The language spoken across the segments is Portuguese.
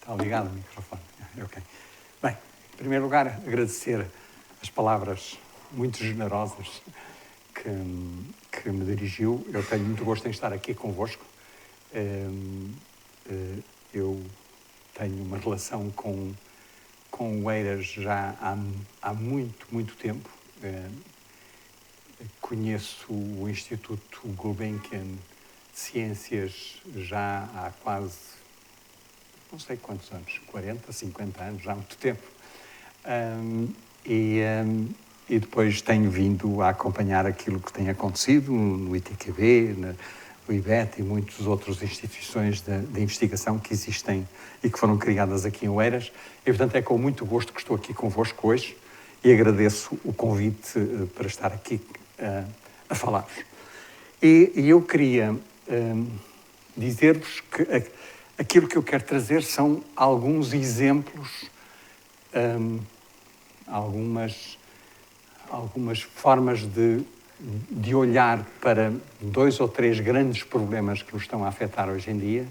Está ligado o microfone. Ok. Bem, em primeiro lugar, agradecer as palavras muito generosas que me dirigiu. Eu tenho muito gosto em estar aqui convosco. Eu tenho uma relação com o Eiras já há muito tempo. Conheço o Instituto Gulbenkian de Ciências já há quase, não sei quantos anos, 40, 50 anos, já há muito tempo. E depois tenho vindo a acompanhar aquilo que tem acontecido no ITQB, no IBET e muitas outras instituições de investigação que existem e que foram criadas aqui em Oeiras. E, portanto, é com muito gosto que estou aqui convosco hoje e agradeço o convite para estar aqui a falar-vos. E eu queria dizer-vos que aquilo que eu quero trazer são alguns exemplos, algumas formas de olhar para 2 ou 3 grandes problemas que nos estão a afetar hoje em dia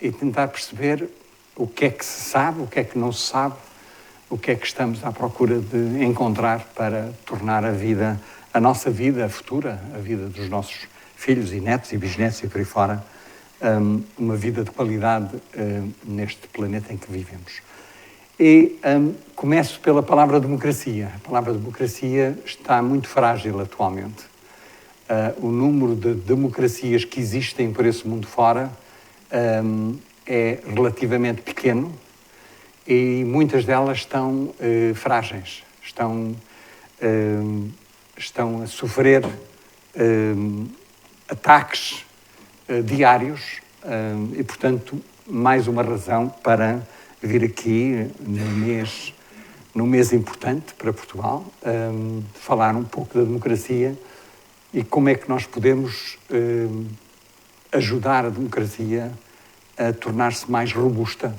e tentar perceber o que é que se sabe, o que é que não se sabe, o que é que estamos à procura de encontrar para tornar a nossa vida futura, a vida dos nossos filhos e netos e bisnetos e por aí fora, uma vida de qualidade neste planeta em que vivemos. E começo pela palavra democracia. A palavra democracia está muito frágil atualmente. O número de democracias que existem por esse mundo fora é relativamente pequeno e muitas delas estão frágeis, estão a sofrer ataques diários e, portanto, mais uma razão para vir aqui num mês importante para Portugal, falar um pouco da democracia e como é que nós podemos ajudar a democracia a tornar-se mais robusta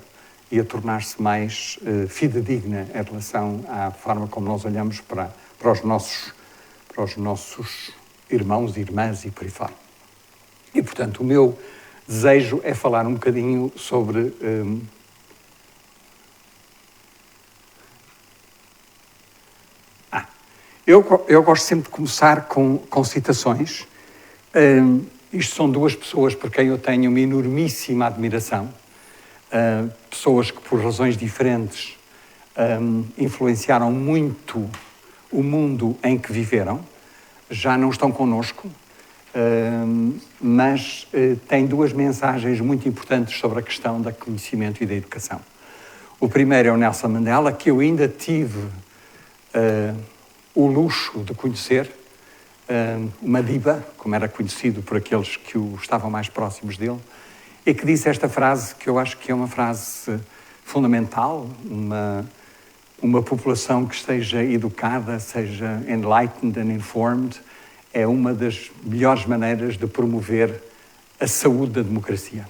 e a tornar-se mais fidedigna em relação à forma como nós olhamos para os nossos irmãos e irmãs e por aí fora. E, portanto, o meu desejo é falar um bocadinho sobre Eu gosto sempre de começar com citações. Isto são 2 pessoas por quem eu tenho uma enormíssima admiração. Pessoas que, por razões diferentes, influenciaram muito o mundo em que viveram. Já não estão connosco, mas têm 2 mensagens muito importantes sobre a questão do conhecimento e da educação. O primeiro é o Nelson Mandela, que eu ainda tive o luxo de conhecer, uma diva, como era conhecido por aqueles que estavam mais próximos dele, e que disse esta frase, que eu acho que é uma frase fundamental, uma população que esteja educada, seja enlightened and informed, é uma das melhores maneiras de promover a saúde da democracia.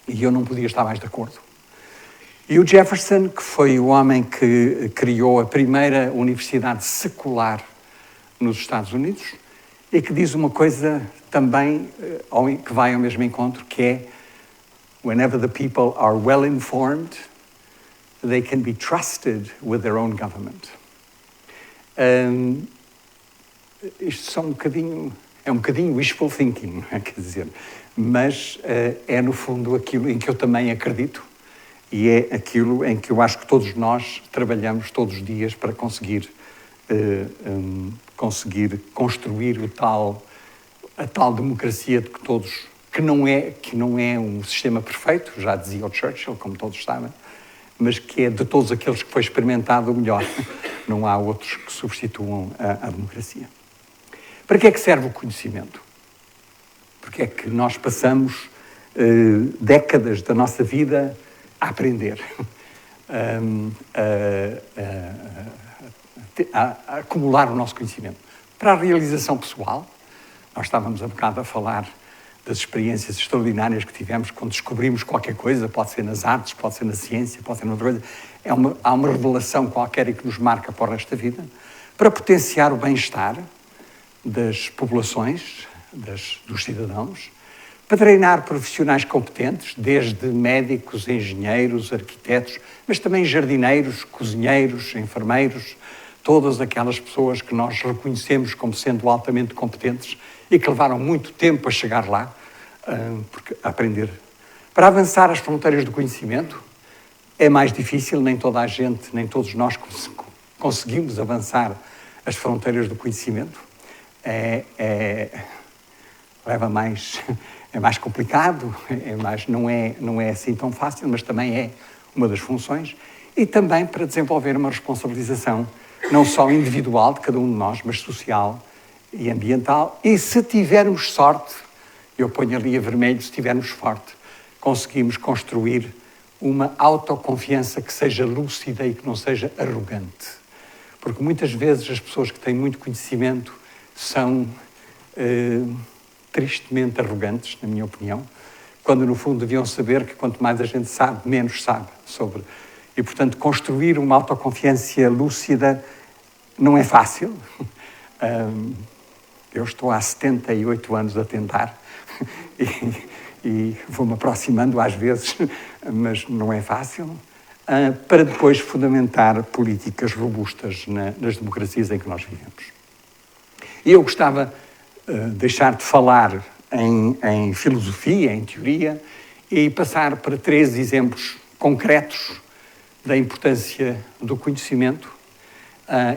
E eu não podia estar mais de acordo. E o Jefferson, que foi o homem que criou a primeira universidade secular nos Estados Unidos, e que diz uma coisa também que vai ao mesmo encontro, que é whenever the people are well informed, they can be trusted with their own government. Isto são é um bocadinho wishful thinking, quer dizer, mas é no fundo aquilo em que eu também acredito e é aquilo em que eu acho que todos nós trabalhamos todos os dias para conseguir construir a tal democracia de que todos, que não é um sistema perfeito, já dizia o Churchill, como todos sabem, mas que é de todos aqueles que foi experimentado o melhor. Não há outros que substituam a democracia. Para que é que serve o conhecimento? Porque é que nós passamos décadas da nossa vida a aprender, a acumular o nosso conhecimento. Para a realização pessoal, nós estávamos há bocado a falar das experiências extraordinárias que tivemos quando descobrimos qualquer coisa, pode ser nas artes, pode ser na ciência, pode ser noutra coisa. Há uma revelação qualquer e que nos marca para o resto da vida. Para potenciar o bem-estar das populações, dos cidadãos, para treinar profissionais competentes, desde médicos, engenheiros, arquitetos, mas também jardineiros, cozinheiros, enfermeiros, todas aquelas pessoas que nós reconhecemos como sendo altamente competentes e que levaram muito tempo a chegar lá, porque aprender. Para avançar as fronteiras do conhecimento é mais difícil, nem toda a gente, nem todos nós conseguimos avançar as fronteiras do conhecimento. Leva mais, é mais complicado, não é assim tão fácil, mas também é uma das funções. E também para desenvolver uma responsabilização, não só individual de cada um de nós, mas social e ambiental. E se tivermos sorte, eu ponho ali a vermelho, se tivermos sorte, conseguimos construir uma autoconfiança que seja lúcida e que não seja arrogante. Porque muitas vezes as pessoas que têm muito conhecimento são tristemente arrogantes, na minha opinião, quando no fundo deviam saber que quanto mais a gente sabe, menos sabe sobre. E, portanto, construir uma autoconfiança lúcida não é fácil. Eu estou há 78 anos a tentar e vou-me aproximando às vezes, mas não é fácil, para depois fundamentar políticas robustas nas democracias em que nós vivemos. E eu gostava de deixar de falar em filosofia, em teoria, e passar para 3 exemplos concretos da importância do conhecimento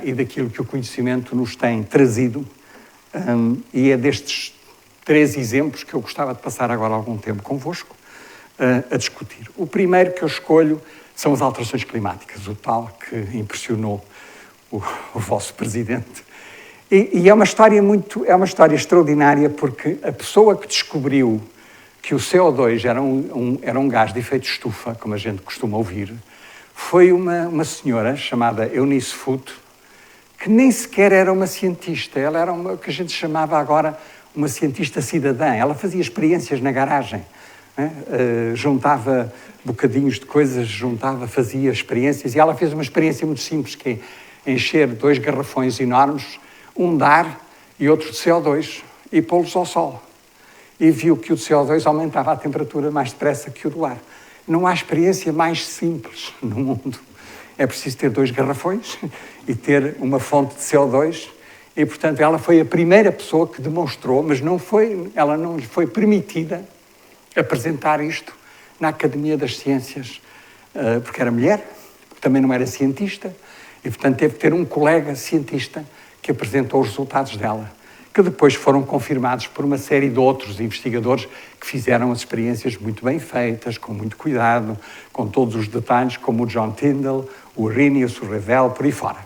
e daquilo que o conhecimento nos tem trazido. E é destes 3 exemplos que eu gostava de passar agora algum tempo convosco a discutir. O primeiro que eu escolho são as alterações climáticas, o tal que impressionou o vosso presidente. E é uma história extraordinária, porque a pessoa que descobriu que o CO2 era um gás de efeito estufa, como a gente costuma ouvir, foi uma senhora chamada Eunice Foote, que nem sequer era uma cientista. Ela era o que a gente chamava agora uma cientista cidadã. Ela fazia experiências na garagem, né? Juntava bocadinhos de coisas, fazia experiências, e ela fez uma experiência muito simples, que é encher 2 garrafões enormes, um de ar e outro de CO2, e pô-los ao sol. E viu que o de CO2 aumentava a temperatura mais depressa que o do ar. Não há experiência mais simples no mundo. É preciso ter 2 garrafões e ter uma fonte de CO2. E, portanto, ela foi a primeira pessoa que demonstrou, mas ela não lhe foi permitida apresentar isto na Academia das Ciências, porque era mulher, porque também não era cientista, e, portanto, teve que ter um colega cientista que apresentou os resultados dela, que depois foram confirmados por uma série de outros investigadores que fizeram as experiências muito bem feitas, com muito cuidado, com todos os detalhes, como o John Tyndall, o Arrhenius, o Revel, por aí fora.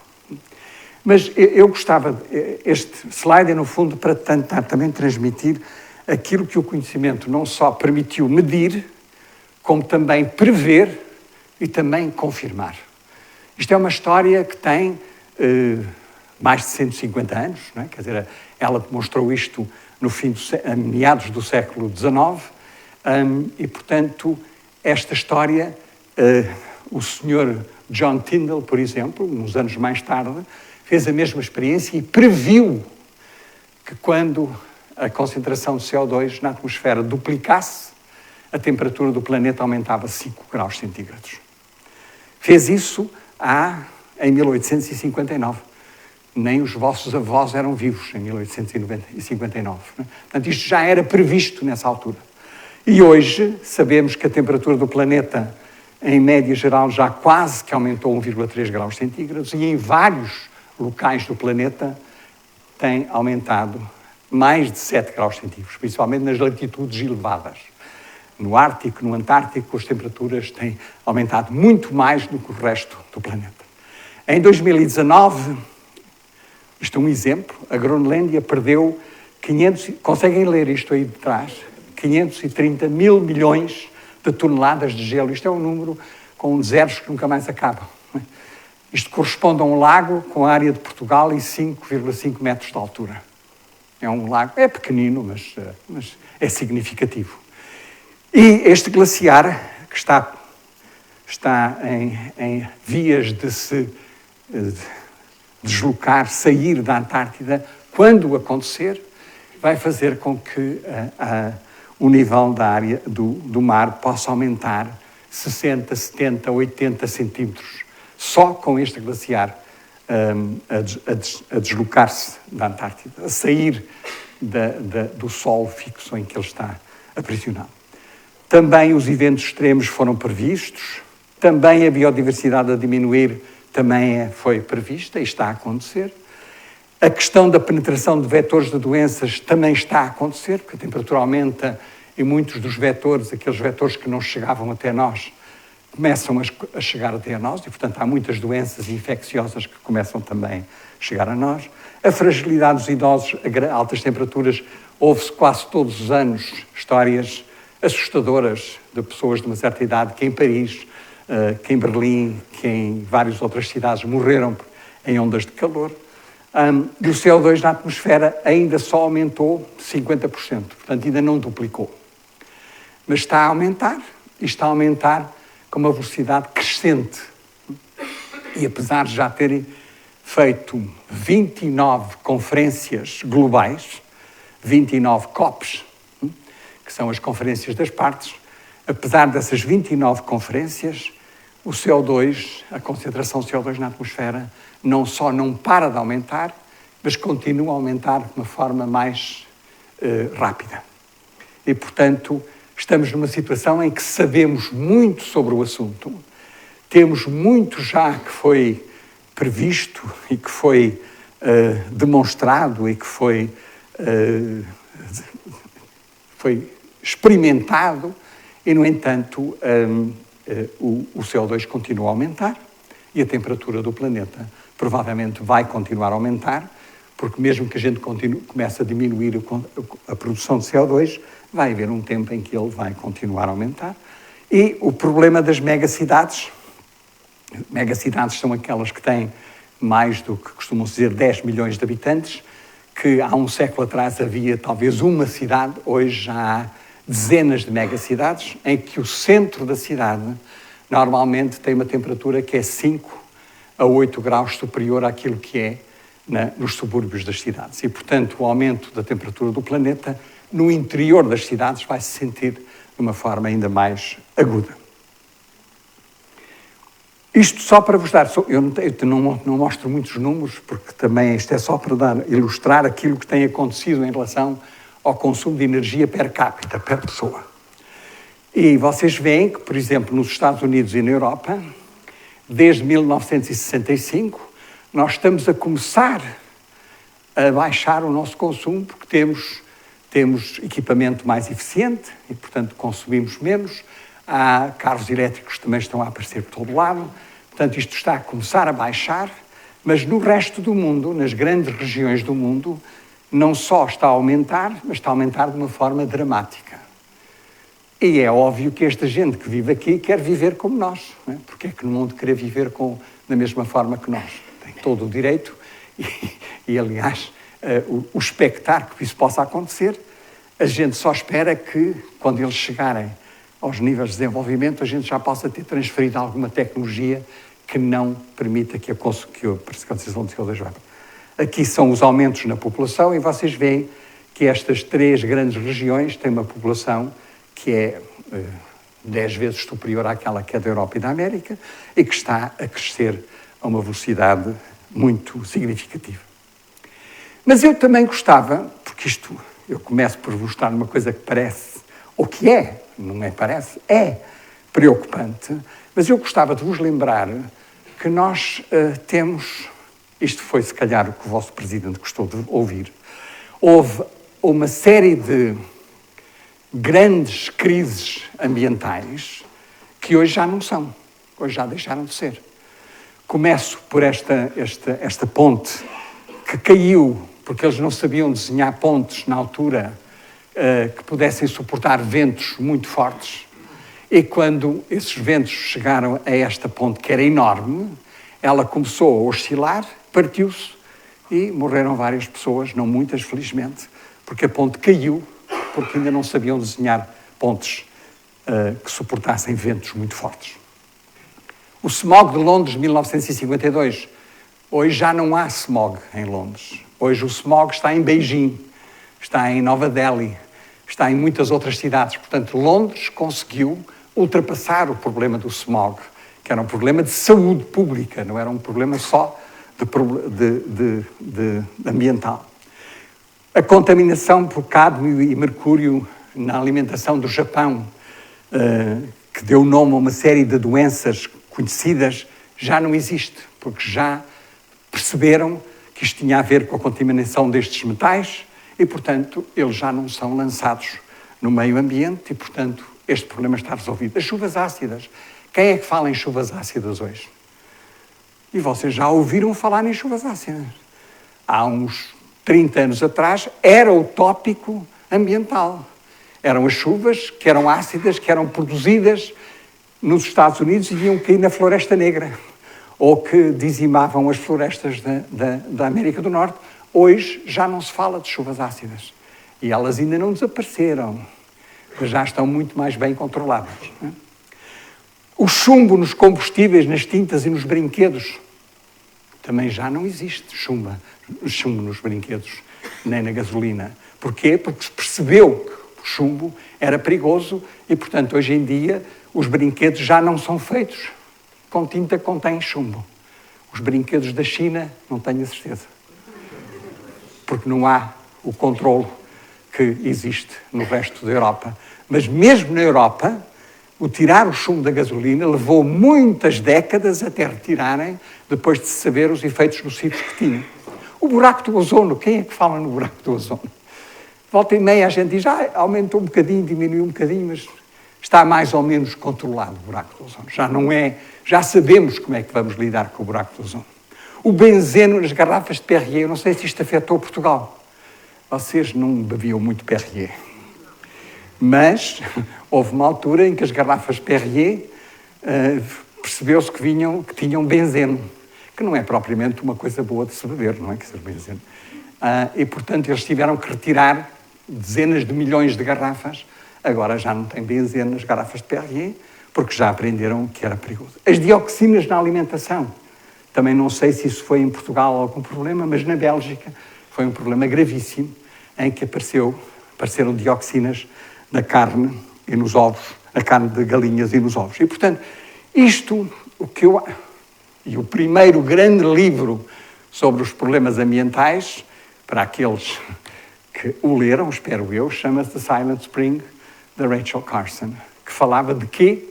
Mas eu gostava, este slide é no fundo para tentar também transmitir aquilo que o conhecimento não só permitiu medir, como também prever e também confirmar. Isto é uma história que tem mais de 150 anos, não é? Quer dizer, ela demonstrou isto a meados do século XIX, e, portanto, esta história, o senhor John Tyndall, por exemplo, uns anos mais tarde, fez a mesma experiência e previu que quando a concentração de CO2 na atmosfera duplicasse, a temperatura do planeta aumentava 5 graus centígrados. Fez isso em 1859. Nem os vossos avós eram vivos em 1859. Né? Portanto, isto já era previsto nessa altura. E hoje sabemos que a temperatura do planeta, em média geral, já quase que aumentou 1,3 graus centígrados, e em vários locais do planeta tem aumentado mais de 7 graus centígrados, principalmente nas latitudes elevadas. No Ártico, no Antártico, as temperaturas têm aumentado muito mais do que o resto do planeta. Em 2019, isto é um exemplo, a Groenlândia perdeu conseguem ler isto aí de trás, 530 mil milhões de toneladas de gelo. Isto é um número com zeros que nunca mais acabam. Isto corresponde a um lago com a área de Portugal e 5,5 metros de altura. É um lago, é pequenino, mas é significativo. E este glaciar, que está em vias de se deslocar, sair da Antártida, quando acontecer, vai fazer com que o nível da área do mar possa aumentar 60, 70, 80 centímetros, só com este glaciar a deslocar-se da Antártida, a sair do solo fixo em que ele está aprisionado. Também os eventos extremos foram previstos, também a biodiversidade a diminuir também foi prevista e está a acontecer. A questão da penetração de vetores de doenças também está a acontecer, porque a temperatura aumenta e muitos dos vetores, aqueles vetores que não chegavam até nós, começam a chegar até a nós e, portanto, há muitas doenças infecciosas que começam também a chegar a nós. A fragilidade dos idosos a altas temperaturas, houve-se quase todos os anos histórias assustadoras de pessoas de uma certa idade que em Paris, que em Berlim, que em várias outras cidades morreram em ondas de calor. E o CO2 na atmosfera ainda só aumentou 50%, portanto ainda não duplicou. Mas está a aumentar, e está a aumentar com uma velocidade crescente. E apesar de já terem feito 29 conferências globais, 29 COPs, que são as conferências das partes, apesar dessas 29 conferências, o CO2, a concentração de CO2 na atmosfera, não só não para de aumentar, mas continua a aumentar de uma forma mais rápida. E, portanto, estamos numa situação em que sabemos muito sobre o assunto, temos muito já que foi previsto e que foi demonstrado e que foi experimentado e, no entanto, o CO2 continua a aumentar e a temperatura do planeta provavelmente vai continuar a aumentar, porque mesmo que a gente comece a diminuir a produção de CO2, vai haver um tempo em que ele vai continuar a aumentar. E o problema das megacidades são aquelas que têm mais do que costumam dizer 10 milhões de habitantes, que há um século atrás havia talvez uma cidade, hoje já há dezenas de megacidades, em que o centro da cidade normalmente tem uma temperatura que é 5 a 8 graus superior àquilo que é nos subúrbios das cidades. E, portanto, o aumento da temperatura do planeta no interior das cidades vai se sentir de uma forma ainda mais aguda. Isto só para vos dar... Eu não mostro muitos números, porque também isto é só para ilustrar aquilo que tem acontecido em relação ao consumo de energia per capita, per pessoa. E vocês veem que, por exemplo, nos Estados Unidos e na Europa, desde 1965, nós estamos a começar a baixar o nosso consumo, porque temos equipamento mais eficiente e, portanto, consumimos menos. Há carros elétricos que também estão a aparecer por todo lado. Portanto, isto está a começar a baixar, mas no resto do mundo, nas grandes regiões do mundo, não só está a aumentar, mas está a aumentar de uma forma dramática. E é óbvio que esta gente que vive aqui quer viver como nós, não é? Porque é que no mundo querer viver da mesma forma que nós? Tem todo o direito e aliás, o expectar que isso possa acontecer, a gente só espera que, quando eles chegarem aos níveis de desenvolvimento, a gente já possa ter transferido alguma tecnologia que não permita que a concentração de CO2 vá. Aqui são os aumentos na população e vocês veem que estas 3 grandes regiões têm uma população que é 10 vezes superior àquela que é da Europa e da América e que está a crescer a uma velocidade muito significativa. Mas eu também gostava, porque isto, eu começo por vos mostrar uma coisa que parece, ou que é, não é parece, é preocupante, mas eu gostava de vos lembrar que nós temos, isto foi se calhar o que o vosso Presidente gostou de ouvir, houve uma série de grandes crises ambientais que hoje já não são, hoje já deixaram de ser. Começo por esta ponte que caiu, porque eles não sabiam desenhar pontes na altura que pudessem suportar ventos muito fortes. E quando esses ventos chegaram a esta ponte, que era enorme, ela começou a oscilar, partiu-se e morreram várias pessoas, não muitas, felizmente, porque a ponte caiu, porque ainda não sabiam desenhar pontes que suportassem ventos muito fortes. O smog de Londres de 1952, hoje já não há smog em Londres. Hoje o smog está em Beijing, está em Nova Delhi, está em muitas outras cidades. Portanto, Londres conseguiu ultrapassar o problema do smog, que era um problema de saúde pública, não era um problema só de ambiental. A contaminação por cádmio e mercúrio na alimentação do Japão, que deu nome a uma série de doenças conhecidas, já não existe, porque já perceberam que isto tinha a ver com a contaminação destes metais e, portanto, eles já não são lançados no meio ambiente e, portanto, este problema está resolvido. As chuvas ácidas. Quem é que fala em chuvas ácidas hoje? E vocês já ouviram falar em chuvas ácidas. Há uns 30 anos atrás era o tópico ambiental. Eram as chuvas que eram ácidas, que eram produzidas nos Estados Unidos e iam cair na Floresta Negra, ou que dizimavam as florestas da América do Norte. Hoje já não se fala de chuvas ácidas. E elas ainda não desapareceram, mas já estão muito mais bem controladas. O chumbo nos combustíveis, nas tintas e nos brinquedos, também já não existe chumbo nos brinquedos, nem na gasolina. Porquê? Porque se percebeu que o chumbo era perigoso e, portanto, hoje em dia, os brinquedos já não são feitos com tinta que contém chumbo. Os brinquedos da China, não tenho a certeza. Porque não há o controle que existe no resto da Europa. Mas mesmo na Europa, o tirar o chumbo da gasolina levou muitas décadas até retirarem, depois de se saber os efeitos nocivos que tinha. O buraco do ozono, quem é que fala no buraco do ozono? Volta e meia a gente diz, aumentou um bocadinho, diminuiu um bocadinho, mas está mais ou menos controlado o buraco do ozono. Já não é, já sabemos como é que vamos lidar com o buraco do ozono. O benzeno nas garrafas de Perrier, eu não sei se isto afetou Portugal. Vocês não bebiam muito Perrier. Mas houve uma altura em que as garrafas Perrier percebeu-se que tinham benzeno, que não é propriamente uma coisa boa de se beber, não é? Que ser benzeno. E, portanto, eles tiveram que retirar dezenas de milhões de garrafas. Agora já não tem benzeno nas garrafas de Perrier, porque já aprenderam que era perigoso. As dioxinas na alimentação. Também não sei se isso foi em Portugal algum problema, mas na Bélgica foi um problema gravíssimo em que apareceram dioxinas na carne e nos ovos, a carne de galinhas e nos ovos. E, portanto, e o primeiro grande livro sobre os problemas ambientais, para aqueles que o leram, espero eu, chama-se The Silent Spring, da Rachel Carson, que falava de quê?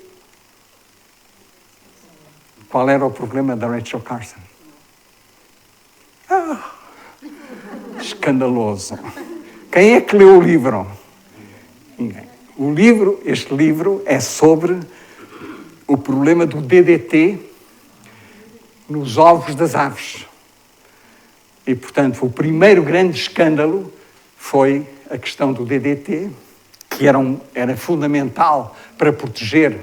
Qual era o problema da Rachel Carson? Escandaloso. Quem é que leu o livro? Ninguém. Este livro é sobre o problema do DDT nos ovos das aves. E, portanto, o primeiro grande escândalo foi a questão do DDT, que era fundamental para proteger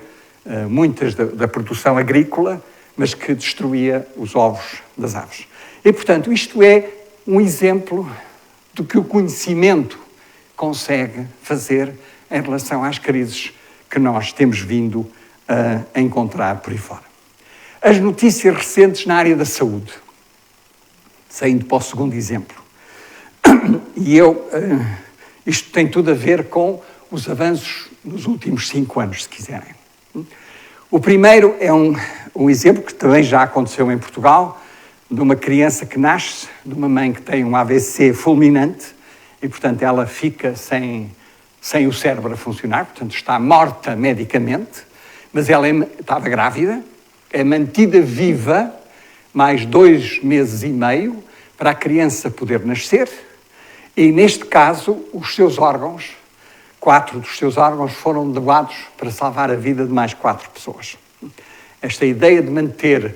muitas da produção agrícola, mas que destruía os ovos das aves. E, portanto, isto é um exemplo do que o conhecimento consegue fazer em relação às crises que nós temos vindo a encontrar por aí fora. As notícias recentes na área da saúde, saindo para o segundo exemplo. E isto tem tudo a ver com os avanços nos últimos 5 anos, se quiserem. O primeiro é um exemplo que também já aconteceu em Portugal, de uma criança que nasce, de uma mãe que tem um AVC fulminante, e, portanto, ela fica sem o cérebro a funcionar, portanto, está morta medicamente, mas ela estava grávida, é mantida viva mais 2 meses e meio para a criança poder nascer, e, neste caso, os seus órgãos, 4 dos seus órgãos foram doados para salvar a vida de mais 4 pessoas. Esta ideia de manter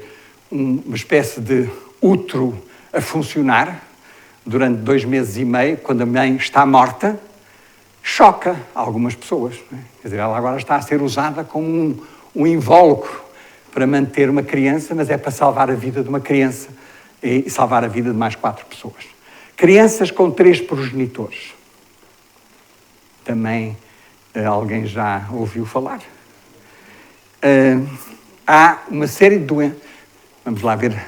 uma espécie de útero a funcionar durante 2 meses e meio, quando a mãe está morta, choca algumas pessoas. Quer dizer, ela agora está a ser usada como um invólucro para manter uma criança, mas é para salvar a vida de uma criança e salvar a vida de mais 4 pessoas. Crianças com 3 progenitores. Também alguém já ouviu falar. Há uma série de doenças. Vamos lá ver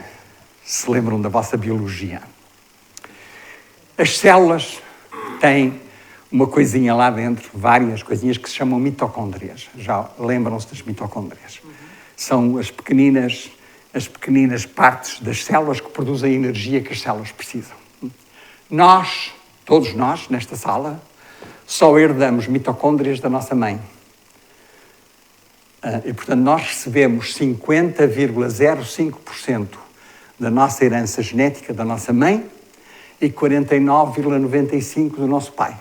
se lembram da vossa biologia. As células têm uma coisinha lá dentro, várias coisinhas que se chamam mitocôndrias. Já lembram-se das mitocôndrias? São as pequeninas partes das células que produzem a energia que as células precisam. Nós, todos nós, nesta sala, só herdamos mitocôndrias da nossa mãe. E, portanto, nós recebemos 50,05% da nossa herança genética da nossa mãe e 49,95% do nosso pai.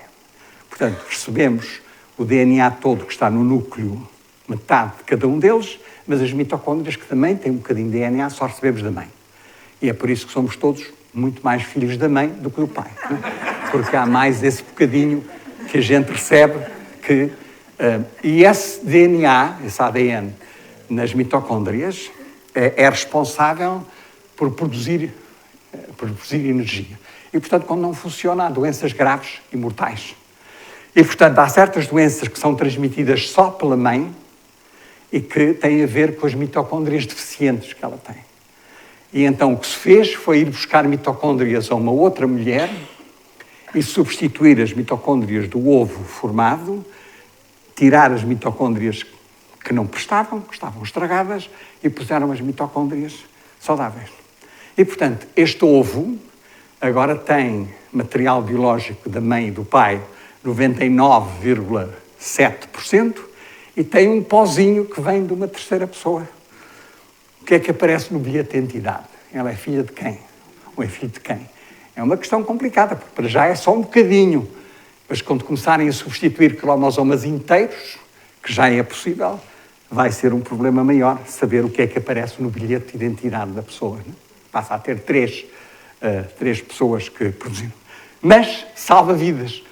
Portanto, recebemos o DNA todo que está no núcleo, metade de cada um deles, mas as mitocôndrias, que também têm um bocadinho de DNA, só recebemos da mãe. E é por isso que somos todos muito mais filhos da mãe do que do pai. Porque há mais esse bocadinho que a gente recebe que... e esse DNA, esse ADN, nas mitocôndrias, é responsável por produzir energia. E, portanto, quando não funciona, há doenças graves e mortais. E, portanto, há certas doenças que são transmitidas só pela mãe e que têm a ver com as mitocôndrias deficientes que ela tem. E então o que se fez foi ir buscar mitocôndrias a uma outra mulher e substituir as mitocôndrias do ovo formado, tirar as mitocôndrias que não prestavam, que estavam estragadas, e puseram as mitocôndrias saudáveis. E, portanto, este ovo agora tem material biológico da mãe e do pai 99,7% e tem um pozinho que vem de uma terceira pessoa. O que é que aparece no bilhete de identidade? Ela é filha de quem? Ou é filho de quem? É uma questão complicada, porque para já é só um bocadinho. Mas quando começarem a substituir cromosomas inteiros, que já é possível, vai ser um problema maior saber o que é que aparece no bilhete de identidade da pessoa. Né? Passa a ter três pessoas que produziram. Mas salva vidas.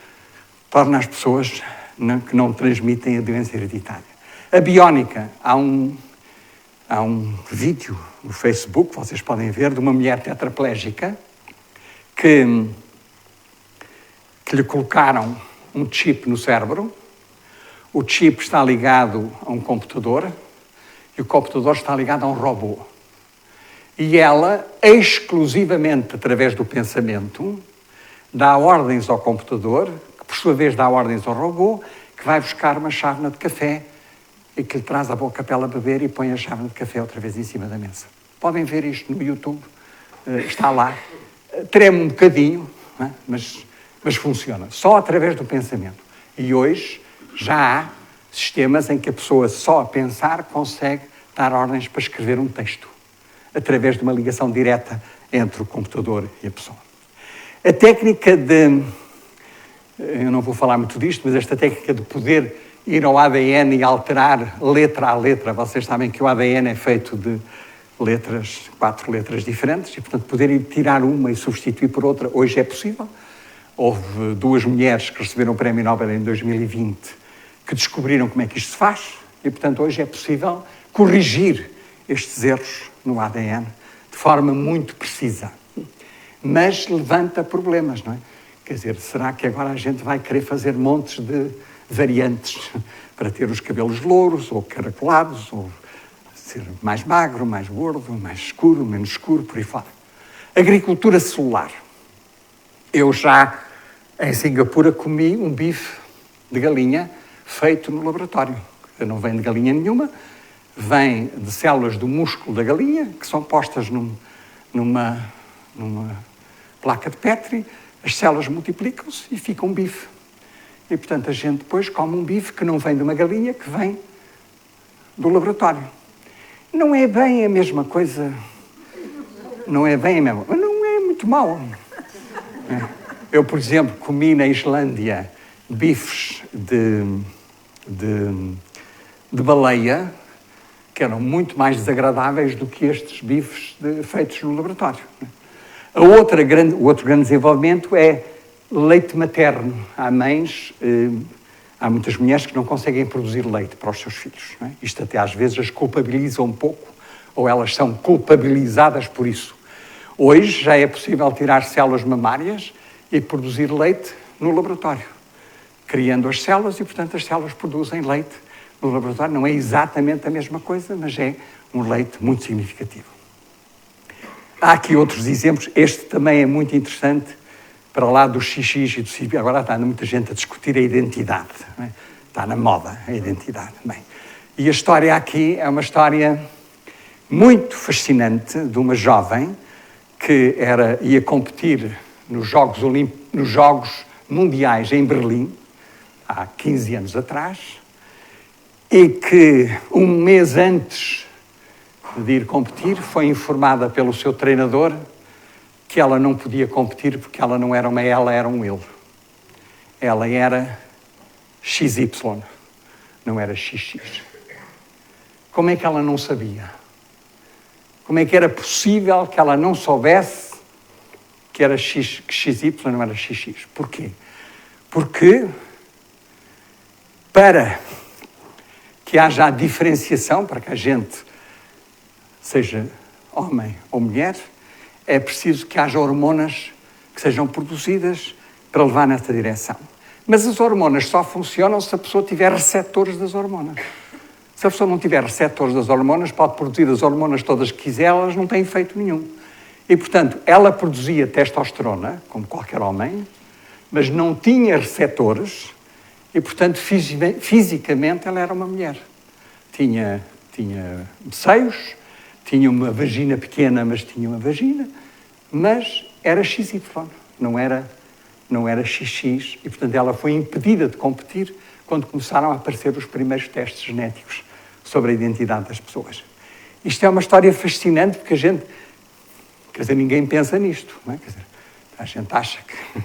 Torna as pessoas que não transmitem a doença hereditária. A biónica, há um vídeo no Facebook, vocês podem ver, de uma mulher tetraplégica que lhe colocaram um chip no cérebro. O chip está ligado a um computador e o computador está ligado a um robô. E ela, exclusivamente através do pensamento, dá ordens ao computador, que por sua vez dá ordens ao robô, que vai buscar uma chávena de café e que lhe traz a boca para ela beber e põe a chávena de café outra vez em cima da mesa. Podem ver isto no YouTube, está lá. Treme um bocadinho, mas funciona, só através do pensamento. E hoje já há sistemas em que a pessoa só a pensar consegue dar ordens para escrever um texto, através de uma ligação direta entre o computador e a pessoa. A técnica de... Eu não vou falar muito disto, mas esta técnica de poder ir ao ADN e alterar letra a letra. Vocês sabem que o ADN é feito de 4 letras diferentes, e, portanto, poder ir tirar uma e substituir por outra, hoje é possível. Houve 2 mulheres que receberam o Prémio Nobel em 2020 que descobriram como é que isto se faz, e, portanto, hoje é possível corrigir estes erros no ADN de forma muito precisa. Mas levanta problemas, não é? Quer dizer, será que agora a gente vai querer fazer montes de variantes para ter os cabelos louros ou caracolados, ou ser mais magro, mais gordo, mais escuro, menos escuro, por aí fora? Agricultura celular. Eu já, em Singapura, comi um bife de galinha feito no laboratório. Não vem de galinha nenhuma, vem de células do músculo da galinha, que são postas numa placa de Petri, as células multiplicam-se e fica um bife. E, portanto, a gente depois come um bife que não vem de uma galinha, que vem do laboratório. Não é bem a mesma coisa, não é bem a mesma, mas não é muito mau. Eu, por exemplo, comi na Islândia bifes de baleia, que eram muito mais desagradáveis do que estes bifes feitos no laboratório. O outro grande desenvolvimento é leite materno. Há muitas mulheres que não conseguem produzir leite para os seus filhos. Não é? Isto até às vezes as culpabiliza um pouco, ou elas são culpabilizadas por isso. Hoje já é possível tirar células mamárias e produzir leite no laboratório, criando as células e, portanto, as células produzem leite no laboratório. Não é exatamente a mesma coisa, mas é um leite muito significativo. Há aqui outros exemplos. Este também é muito interessante. para lá dos xixis e do cibi. Agora está muita gente a discutir a identidade. Não é? Está na moda a identidade. Bem, e a história aqui é uma história muito fascinante de uma jovem que ia competir nos Jogos Mundiais em Berlim, há 15 anos atrás, e que um mês antes de ir competir foi informada pelo seu treinador que ela não podia competir porque ela não era uma ela, era um ele. Ela era XY, não era XX. Como é que ela não sabia? Como é que era possível que ela não soubesse que era que XY não era XX? Porquê? Porque para que haja a diferenciação, para que a gente seja homem ou mulher, é preciso que haja hormonas que sejam produzidas para levar nessa direção. Mas as hormonas só funcionam se a pessoa tiver receptores das hormonas. Se a pessoa não tiver receptores das hormonas, pode produzir as hormonas todas que quiser, elas não têm efeito nenhum. E, portanto, ela produzia testosterona, como qualquer homem, mas não tinha receptores e, portanto, fisicamente ela era uma mulher. Tinha seios, tinha uma vagina pequena, mas tinha uma vagina, mas era XY, não era XX, e, portanto, ela foi impedida de competir quando começaram a aparecer os primeiros testes genéticos sobre a identidade das pessoas. Isto é uma história fascinante, porque a gente... Quer dizer, ninguém pensa nisto, não é? Quer dizer, a gente acha que...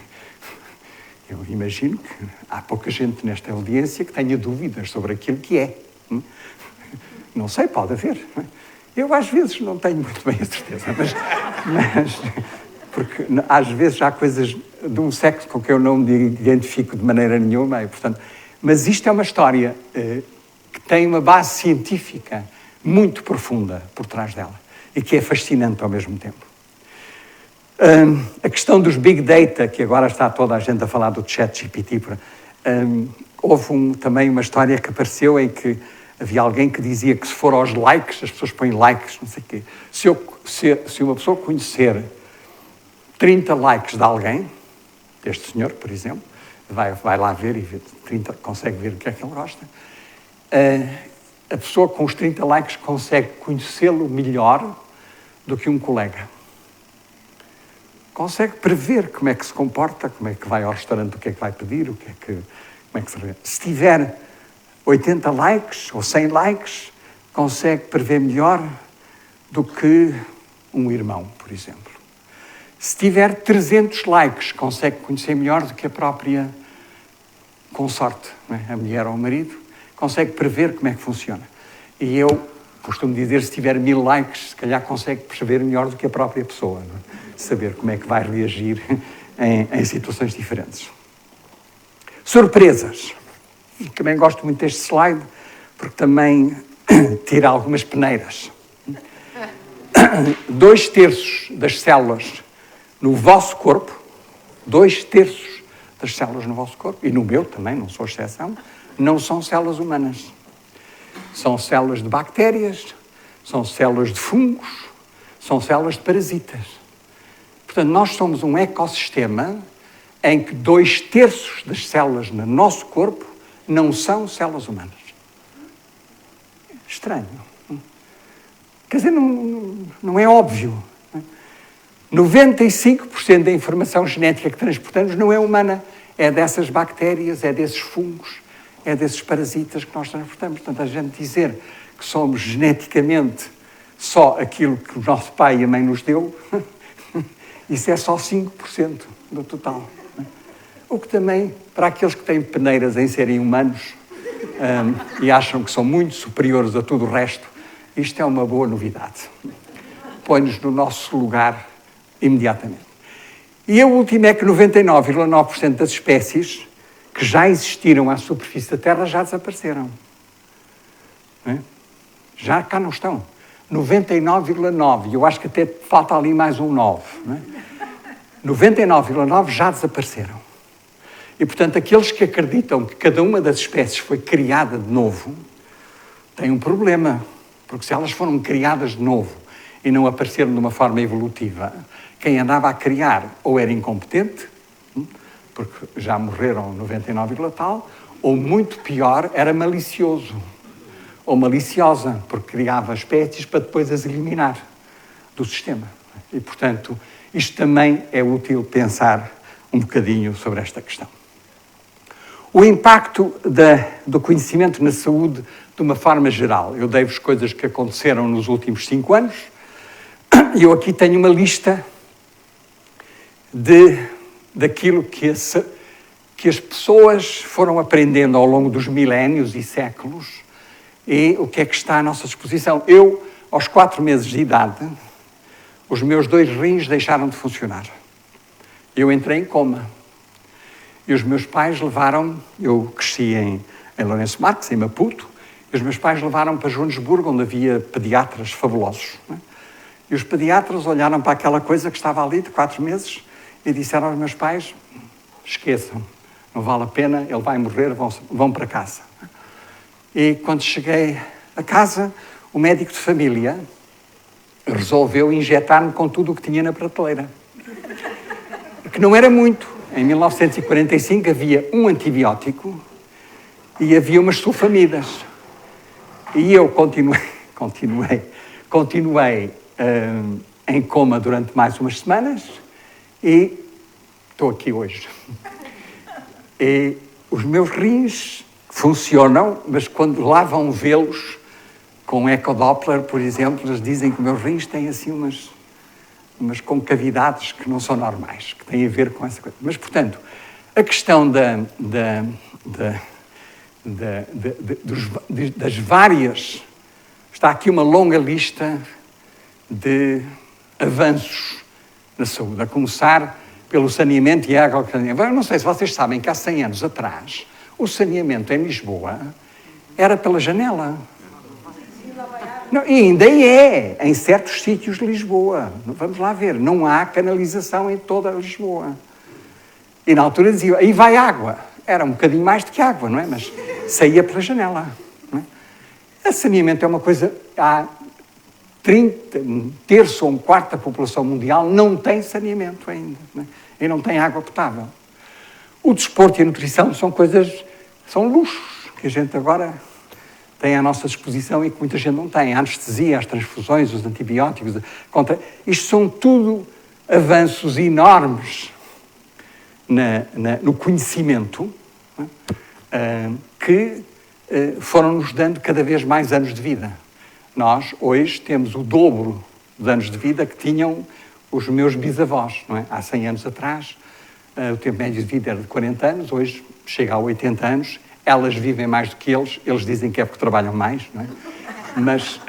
Eu imagino que há pouca gente nesta audiência que tenha dúvidas sobre aquilo que é. Não sei, pode haver. Não é? Eu, às vezes, não tenho muito bem a certeza, mas porque às vezes há coisas de um sexo com que eu não me identifico de maneira nenhuma, e, portanto, mas isto é uma história que tem uma base científica muito profunda por trás dela e que é fascinante ao mesmo tempo. A questão dos Big Data, que agora está toda a gente a falar do ChatGPT, houve também uma história que apareceu em que havia alguém que dizia que se for aos likes, as pessoas põem likes, não sei o quê. Se uma pessoa conhecer 30 likes de alguém, deste senhor, por exemplo, vai lá ver e consegue ver o que é que ele gosta, a pessoa com os 30 likes consegue conhecê-lo melhor do que um colega. Consegue prever como é que se comporta, como é que vai ao restaurante, o que é que vai pedir, como é que se... Se tiver 80 likes ou 100 likes, consegue prever melhor do que um irmão, por exemplo. Se tiver 300 likes, consegue conhecer melhor do que a própria consorte, não é? A mulher ou o marido, consegue prever como é que funciona. E eu costumo dizer, se tiver 1000 likes, se calhar consegue perceber melhor do que a própria pessoa, não é? Saber como é que vai reagir em situações diferentes. Surpresas. Também gosto muito deste slide, porque também tira algumas peneiras. 2/3 das células no vosso corpo, 2/3 das células no vosso corpo, e no meu também, não sou exceção, não são células humanas. São células de bactérias, são células de fungos, são células de parasitas. Portanto, nós somos um ecossistema em que 2/3 das células no nosso corpo não são células humanas. Estranho. Quer dizer, não é óbvio. 95% da informação genética que transportamos não é humana. É dessas bactérias, é desses fungos, é desses parasitas que nós transportamos. Portanto, a gente dizer que somos geneticamente só aquilo que o nosso pai e a mãe nos deu, isso é só 5% do total. O que também, para aqueles que têm peneiras em serem humanos e acham que são muito superiores a tudo o resto, isto é uma boa novidade. Põe-nos no nosso lugar imediatamente. E a última é que 99,9% das espécies que já existiram à superfície da Terra já desapareceram. Não é? Já cá não estão. 99,9%. E eu acho que até falta ali mais um 9%. Não é? 99,9% já desapareceram. E, portanto, aqueles que acreditam que cada uma das espécies foi criada de novo, têm um problema. Porque se elas foram criadas de novo e não apareceram de uma forma evolutiva, quem andava a criar ou era incompetente, porque já morreram 99 e tal, ou muito pior, era malicioso, ou maliciosa, porque criava espécies para depois as eliminar do sistema. E, portanto, isto também é útil pensar um bocadinho sobre esta questão. O impacto do conhecimento na saúde de uma forma geral. Eu dei-vos coisas que aconteceram nos últimos 5 anos, e eu aqui tenho uma lista daquilo que as pessoas foram aprendendo ao longo dos milénios e séculos e o que é que está à nossa disposição. Eu, aos 4 meses de idade, os meus 2 rins deixaram de funcionar. Eu entrei em coma. E os meus pais levaram-me, eu cresci em Lourenço Marques, em Maputo, e os meus pais levaram-me para Joanesburgo, onde havia pediatras fabulosos. Não é? E os pediatras olharam para aquela coisa que estava ali de 4 meses e disseram aos meus pais, esqueçam, não vale a pena, ele vai morrer, vão para casa. E quando cheguei a casa, o médico de família resolveu injetar-me com tudo o que tinha na prateleira. Que não era muito. Em 1945 havia um antibiótico e havia umas sulfamidas. E eu continuei em coma durante mais umas semanas e estou aqui hoje. E os meus rins funcionam, mas quando lá vão vê-los com ecodoppler, por exemplo, eles dizem que meus rins têm assim umas concavidades que não são normais, que têm a ver com essa coisa. Mas, portanto, a questão das várias... Está aqui uma longa lista de avanços na saúde, a começar pelo saneamento e a água. Eu não sei se vocês sabem que há 100 anos atrás, o saneamento em Lisboa era pela janela. Não, e ainda é, em certos sítios de Lisboa. Vamos lá ver, não há canalização em toda Lisboa. E na altura dizia, aí vai água. Era um bocadinho mais do que água, não é? Mas saía pela janela. Não é? O saneamento é uma coisa... Há 30, um terço ou um quarto da população mundial não tem saneamento ainda. Não é? E não tem água potável. O desporto e a nutrição são coisas... São luxos que a gente agora... tem à nossa disposição e que muita gente não tem. A anestesia, as transfusões, os antibióticos... Isto são tudo avanços enormes no conhecimento, que foram-nos dando cada vez mais anos de vida. Nós, hoje, temos o dobro de anos de vida que tinham os meus bisavós. Não é? Há 100 anos atrás, o tempo médio de vida era de 40 anos, hoje chega a 80 anos... Elas vivem mais do que eles dizem que é porque trabalham mais, não é? Mas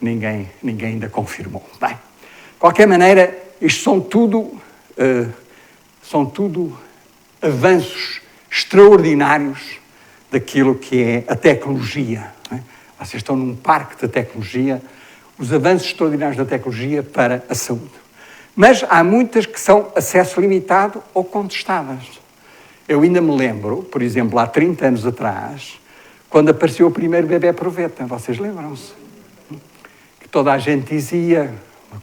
ninguém ainda confirmou. Bem, de qualquer maneira, isto são tudo avanços extraordinários daquilo que é a tecnologia. Não é? Vocês estão num parque de tecnologia, os avanços extraordinários da tecnologia para a saúde. Mas há muitas que são acesso limitado ou contestadas. Eu ainda me lembro, por exemplo, há 30 anos atrás, quando apareceu o primeiro bebé proveta, vocês lembram-se? Que toda a gente dizia,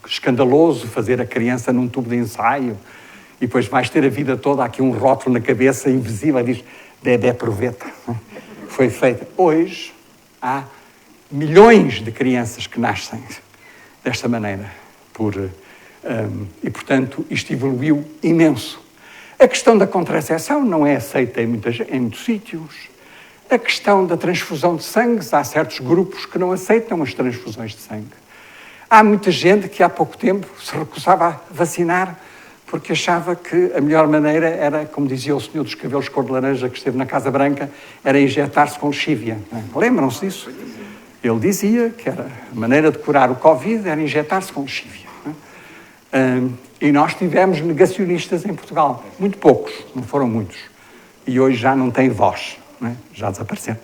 escandaloso, fazer a criança num tubo de ensaio, e depois vais ter a vida toda aqui um rótulo na cabeça, invisível, diz, bebé proveta. Foi feito. Hoje, há milhões de crianças que nascem desta maneira. E, portanto, isto evoluiu imenso. A questão da contracepção não é aceita em muitos sítios. A questão da transfusão de sangue, há certos grupos que não aceitam as transfusões de sangue. Há muita gente que há pouco tempo se recusava a vacinar porque achava que a melhor maneira era, como dizia o senhor dos cabelos cor de laranja que esteve na Casa Branca, era injetar-se com lexívia. Lembram-se disso? Ele dizia que a maneira de curar o Covid era injetar-se com lexívia. E nós tivemos negacionistas em Portugal. Muito poucos, não foram muitos. E hoje já não têm voz, não é? Já desapareceram.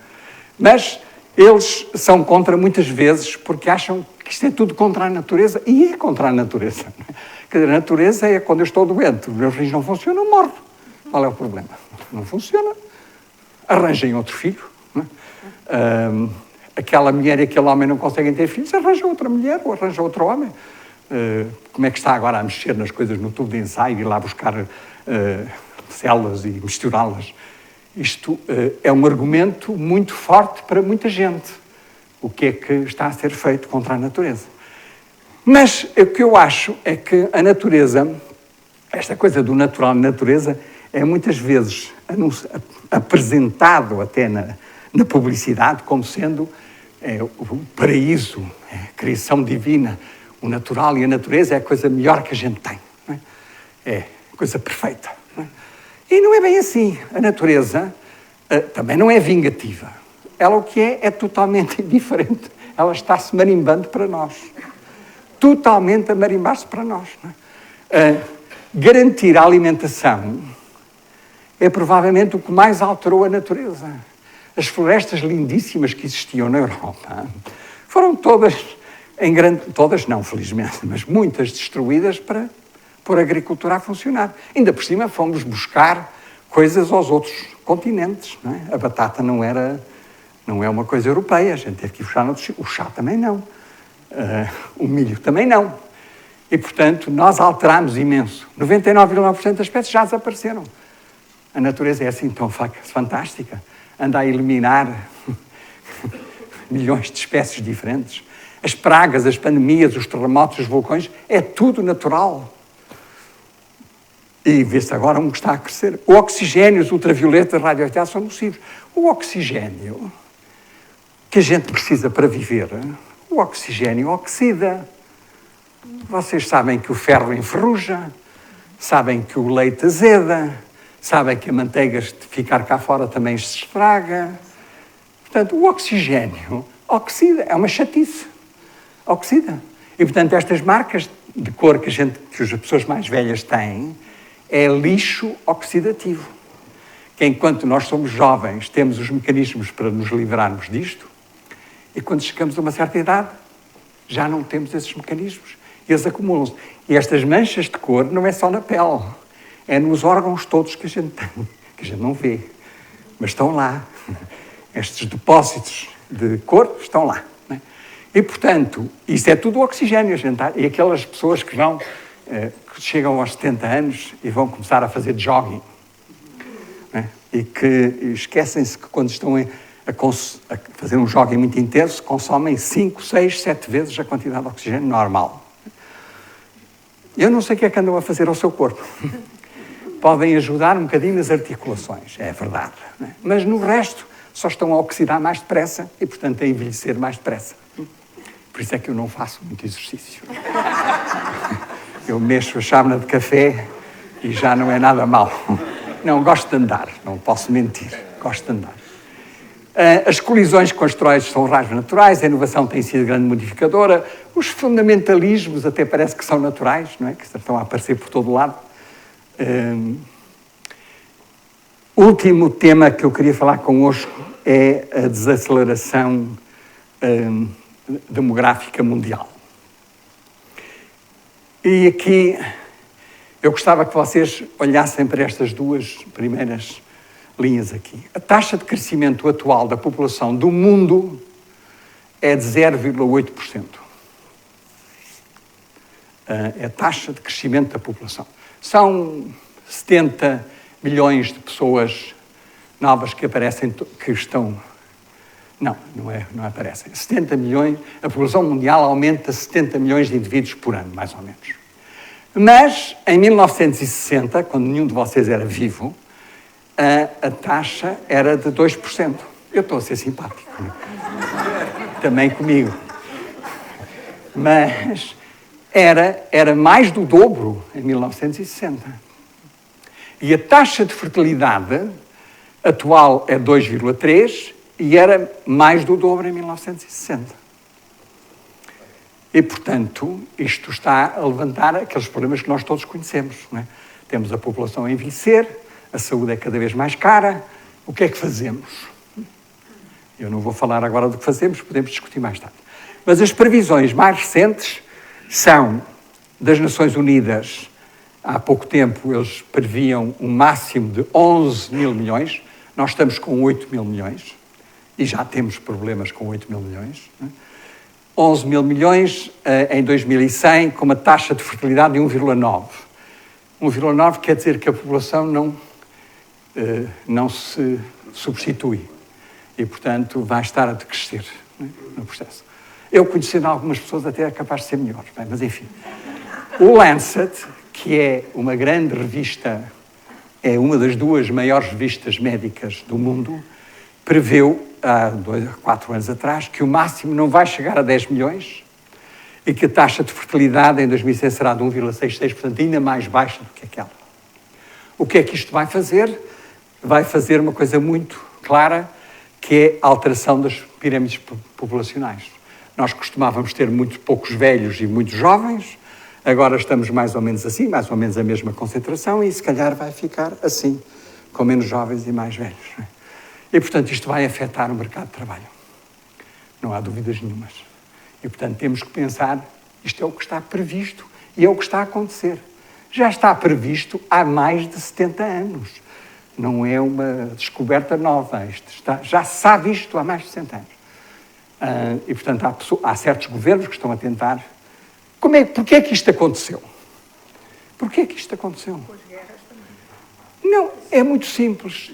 Mas eles são contra muitas vezes porque acham que isto é tudo contra a natureza. E é contra a natureza. Não é? Quer dizer, a natureza é quando eu estou doente, os meus rins não funcionam, eu morro. Qual é o problema? Não funciona. Arranjem outro filho. Não é? Aquela mulher e aquele homem não conseguem ter filhos, arranjam outra mulher ou arranjam outro homem. Como é que está agora a mexer nas coisas no tubo de ensaio e lá buscar células e misturá-las. Isto é um argumento muito forte para muita gente. O que é que está a ser feito contra a natureza? Mas o que eu acho é que a natureza, esta coisa do natural e natureza, é muitas vezes apresentado até na publicidade como sendo o paraíso, a criação divina. O natural e a natureza é a coisa melhor que a gente tem. Não é a coisa perfeita. Não é? E não é bem assim. A natureza também não é vingativa. Ela o que é totalmente indiferente. Ela está-se marimbando para nós. Totalmente a marimbar-se para nós. Não é? Garantir a alimentação é provavelmente o que mais alterou a natureza. As florestas lindíssimas que existiam na Europa foram todas, todas não, felizmente, mas muitas destruídas para pôr a agricultura a funcionar. Ainda por cima fomos buscar coisas aos outros continentes. Não é? A batata não é uma coisa europeia, a gente teve que ir buscar noutros. O chá também não. O milho também não. E, portanto, nós alterámos imenso. 99,9% das espécies já desapareceram. A natureza é assim tão fantástica. Anda a eliminar milhões de espécies diferentes. As pragas, as pandemias, os terremotos, os vulcões, é tudo natural. E vê-se agora um que está a crescer. O oxigênio, os ultravioletas, radioatividade são nocivos. O oxigênio que a gente precisa para viver, o oxigênio oxida. Vocês sabem que o ferro enferruja, sabem que o leite azeda, sabem que a manteiga, de ficar cá fora, também se estraga. Portanto, o oxigênio oxida, é uma chatice. Oxida. E, portanto, estas marcas de cor que as pessoas mais velhas têm é lixo oxidativo. Que enquanto nós somos jovens, temos os mecanismos para nos livrarmos disto, e quando chegamos a uma certa idade, já não temos esses mecanismos. E eles acumulam-se. E estas manchas de cor não é só na pele, é nos órgãos todos que a gente tem, que a gente não vê, mas estão lá. Estes depósitos de cor estão lá. Né? E, portanto, isso é tudo oxigênio. E aquelas pessoas que que chegam aos 70 anos e vão começar a fazer jogging, né? E que esquecem-se que quando estão a fazer um jogging muito intenso, consomem 5, 6, 7 vezes a quantidade de oxigênio normal. Eu não sei o que é que andam a fazer ao seu corpo. Podem ajudar um bocadinho nas articulações, é verdade. Né? Mas no resto só estão a oxidar mais depressa e, portanto, a envelhecer mais depressa. Por isso é que eu não faço muito exercício. Eu mexo a chávena de café e já não é nada mal. Não, gosto de andar, não posso mentir, gosto de andar. As colisões com asteroides são raras naturais, a inovação tem sido grande modificadora, os fundamentalismos até parece que são naturais, não é? Que estão a aparecer por todo lado. Último tema que eu queria falar convosco é a desaceleração demográfica mundial. E aqui eu gostava que vocês olhassem para estas duas primeiras linhas aqui. A taxa de crescimento atual da população do mundo é de 0,8%. É a taxa de crescimento da população. São 70 milhões de pessoas novas que aparecem, que estão... Não aparecem. 70 milhões, a população mundial aumenta 70 milhões de indivíduos por ano, mais ou menos. Mas, em 1960, quando nenhum de vocês era vivo, a taxa era de 2%. Eu estou a ser simpático. Também comigo. Mas era mais do dobro em 1960. E a taxa de fertilidade atual é 2,3% e era mais do dobro em 1960. E, portanto, isto está a levantar aqueles problemas que nós todos conhecemos. Não é? Temos a população a envelhecer, a saúde é cada vez mais cara. O que é que fazemos? Eu não vou falar agora do que fazemos, podemos discutir mais tarde. Mas as previsões mais recentes são das Nações Unidas. Há pouco tempo eles previam um máximo de 11 mil milhões. Nós estamos com 8 mil milhões. E já temos problemas com 8 mil milhões. 11 mil milhões em 2100, com uma taxa de fertilidade de 1,9. 1,9 quer dizer que a população não se substitui. E, portanto, vai estar a decrescer, né, no processo. Eu, conhecendo algumas pessoas, até é capaz de ser melhor. Bem, mas, enfim. O Lancet, que é uma grande revista, é uma das 2 maiores revistas médicas do mundo, preveu, há 4 anos atrás, que o máximo não vai chegar a 10 milhões e que a taxa de fertilidade em 2006 será de 1,66, portanto, ainda mais baixa do que aquela. O que é que isto vai fazer? Vai fazer uma coisa muito clara, que é a alteração das pirâmides populacionais. Nós costumávamos ter muito poucos velhos e muitos jovens, agora estamos mais ou menos assim, mais ou menos a mesma concentração, e se calhar vai ficar assim, com menos jovens e mais velhos. E, portanto, isto vai afetar o mercado de trabalho. Não há dúvidas nenhumas. E, portanto, temos que pensar, isto é o que está previsto e é o que está a acontecer. Já está previsto há mais de 70 anos. Não é uma descoberta nova. Já se sabe isto há mais de 60 anos. E, portanto, há certos governos que estão a tentar... Porquê é que isto aconteceu? Porquê é que isto aconteceu? Não, é muito simples.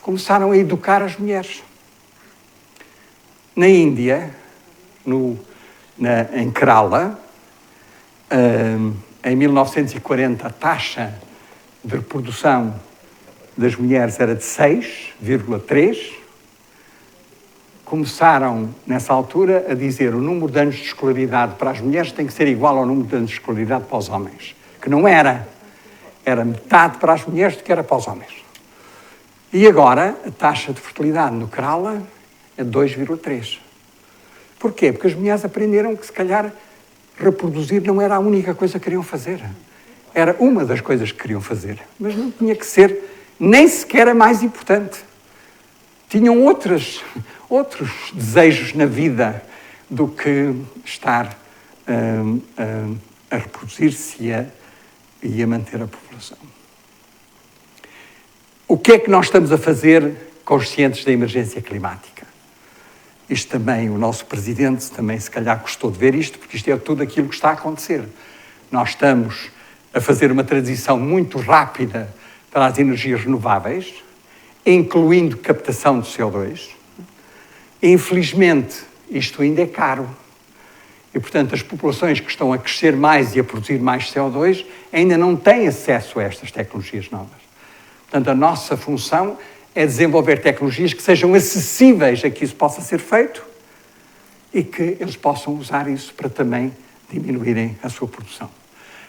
Começaram a educar as mulheres. Na Índia, em Kerala, em 1940, a taxa de reprodução das mulheres era de 6,3. Começaram, nessa altura, a dizer o número de anos de escolaridade para as mulheres tem que ser igual ao número de anos de escolaridade para os homens. Que não era. Era metade para as mulheres do que era para os homens. E agora, a taxa de fertilidade no Kerala é 2,3. Porquê? Porque as mulheres aprenderam que, se calhar, reproduzir não era a única coisa que queriam fazer. Era uma das coisas que queriam fazer. Mas não tinha que ser, nem sequer a mais importante. Tinham outros desejos na vida do que estar a reproduzir-se e a manter a população. O que é que nós estamos a fazer conscientes da emergência climática? Isto também, o nosso presidente também se calhar gostou de ver isto, porque isto é tudo aquilo que está a acontecer. Nós estamos a fazer uma transição muito rápida para as energias renováveis, incluindo captação de CO2. Infelizmente, isto ainda é caro. E, portanto, as populações que estão a crescer mais e a produzir mais CO2 ainda não têm acesso a estas tecnologias novas. Portanto, a nossa função é desenvolver tecnologias que sejam acessíveis a que isso possa ser feito e que eles possam usar isso para também diminuírem a sua produção.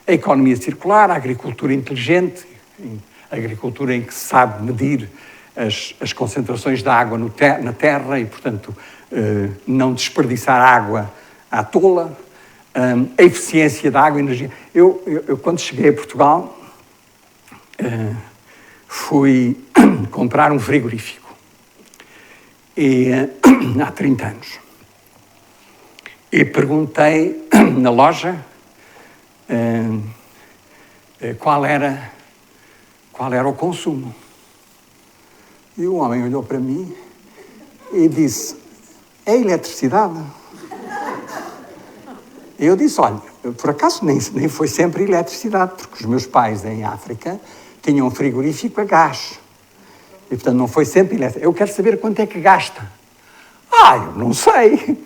A economia circular, a agricultura inteligente, a agricultura em que se sabe medir as concentrações de água na terra e, portanto, não desperdiçar água à tola, a eficiência da água e energia. Eu quando cheguei a Portugal, fui comprar um frigorífico há 30 anos. E perguntei na loja qual era o consumo. E o homem olhou para mim e disse, é eletricidade. E eu disse, olha, por acaso nem foi sempre eletricidade, porque os meus pais em África tinham um frigorífico a gás. E, portanto, não foi sempre elétrico. Eu quero saber quanto é que gasta. Eu não sei.